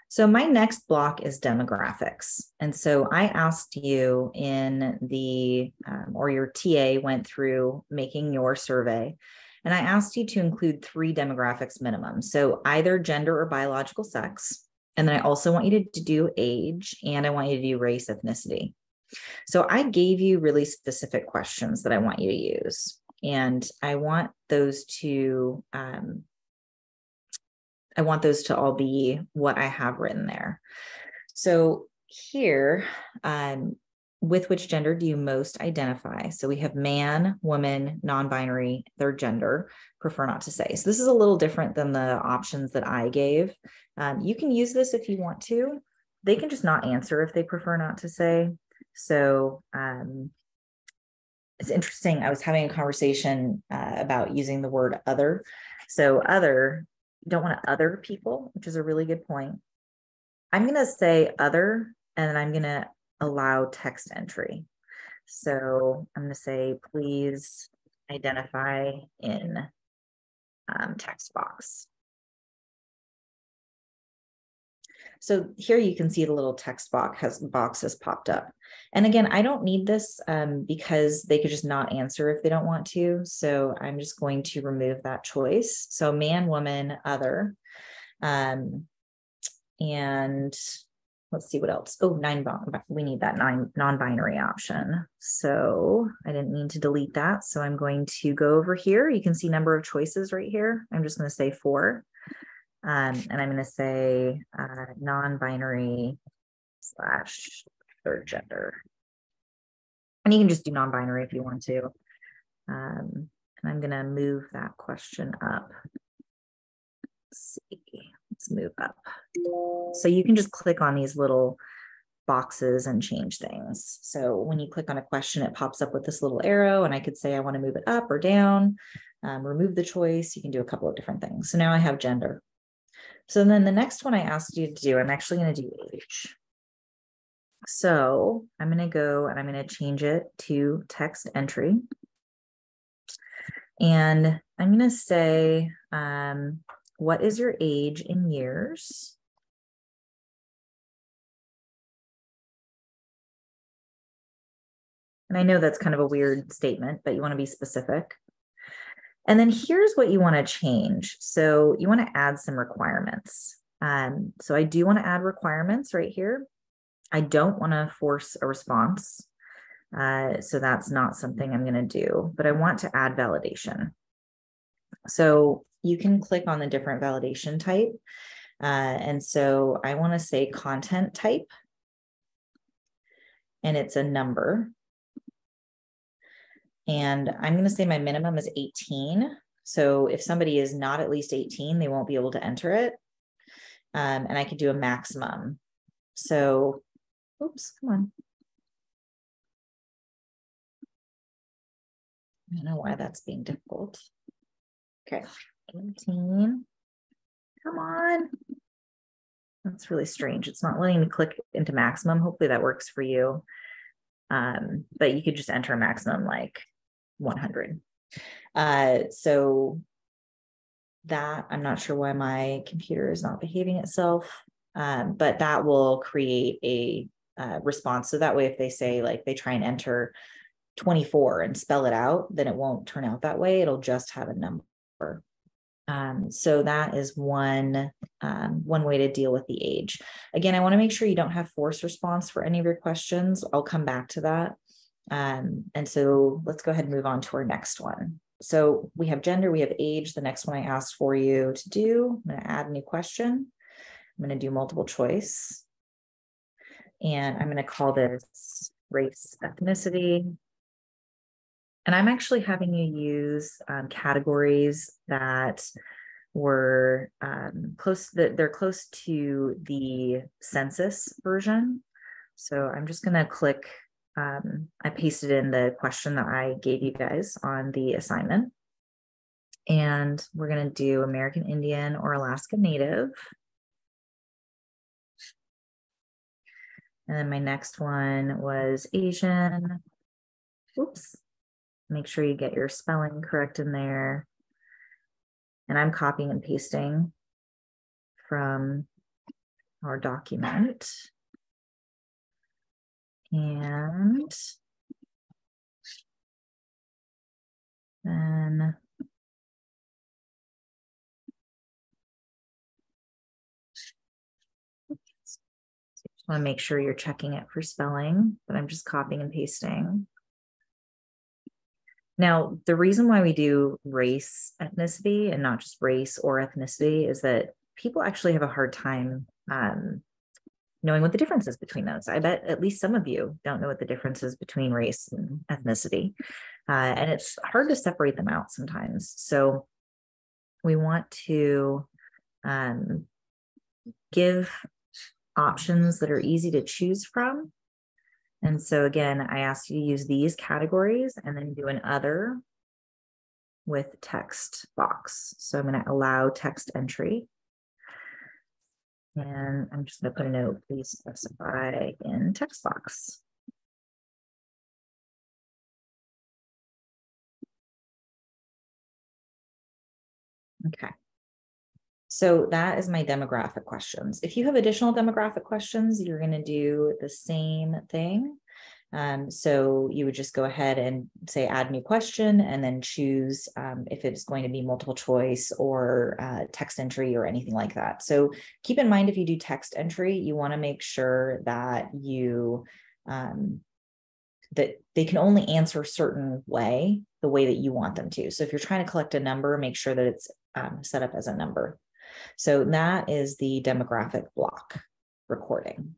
So my next block is demographics. And so I asked you in the, or your TA went through making your survey, and I asked you to include 3 demographics minimum. So either gender or biological sex. And then I also want you to do age, and I want you to do race, ethnicity. So I gave you really specific questions that I want you to use. And I want those to all be what I have written there. So here, with which gender do you most identify? So we have man, woman, non-binary, third gender, prefer not to say. So this is a little different than the options that I gave. You can use this if you want to. They can just not answer if they prefer not to say. So it's interesting. I was having a conversation about using the word other. So other, don't want to other people, which is a really good point. I'm going to say other, and then I'm going to allow text entry. So I'm going to say, please identify in text box. So here you can see the little text box has popped up. And again, I don't need this because they could just not answer if they don't want to. So I'm just going to remove that choice. So man, woman, other. And let's see what else. Oh, we need that non-binary option. So I didn't mean to delete that. So I'm going to go over here. You can see number of choices right here. I'm just going to say 4. And I'm going to say non-binary / third gender. And you can just do non-binary if you want to. And I'm going to move that question up. Let's see. Let's move up. So you can just click on these little boxes and change things. So when you click on a question, it pops up with this little arrow, and I could say I want to move it up or down, remove the choice. You can do a couple of different things. So now I have gender. So then the next one I asked you to do, I'm actually going to do age. So I'm going to go and I'm going to change it to text entry. And I'm going to say, what is your age in years? And I know that's kind of a weird statement, but you want to be specific. And then here's what you want to change. So you want to add some requirements. So I do want to add requirements right here. I don't want to force a response. So that's not something I'm going to do, but I want to add validation. So you can click on the different validation type. And so I want to say content type, and it's a number. And I'm going to say my minimum is 18. So if somebody is not at least 18, they won't be able to enter it. And I could do a maximum. So, oops, come on. I don't know why that's being difficult. Okay, 18. Come on. That's really strange. It's not letting me click into maximum. Hopefully that works for you. But you could just enter a maximum like 100. So that, I'm not sure why my computer is not behaving itself, but that will create a response. So that way, if they say like they try and enter 24 and spell it out, then it won't turn out that way. It'll just have a number. So that is one way to deal with the age. Again, I want to make sure you don't have forced response for any of your questions. I'll come back to that. And so let's go ahead and move on to our next one. So we have gender, we have age. The next one I asked for you to do, I'm going to add a new question. I'm going to do multiple choice. And I'm going to call this race, ethnicity. And I'm actually having you use categories that were close, they're close to the census version. So I'm just going to click, I pasted in the question that I gave you guys on the assignment. And we're going to do American Indian or Alaska Native. And then my next one was Asian. Oops. Make sure you get your spelling correct in there. And I'm copying and pasting from our document. And then just want to make sure you're checking it for spelling, but I'm just copying and pasting. Now, the reason why we do race, ethnicity, and not just race or ethnicity is that people actually have a hard time knowing what the difference is between those. I bet at least some of you don't know what the difference is between race and ethnicity. And it's hard to separate them out sometimes. So we want to give options that are easy to choose from. And so again, I asked you to use these categories and then do an other with text box. So I'm going to allow text entry. And I'm just going to put a note, please specify in text box. Okay. So that is my demographic questions. If you have additional demographic questions, you're going to do the same thing. So you would just go ahead and say add new question and then choose if it's going to be multiple choice or text entry or anything like that. So keep in mind, if you do text entry, you want to make sure that you that they can only answer a certain way, the way that you want them to. So if you're trying to collect a number, make sure that it's set up as a number. So that is the demographic block recording.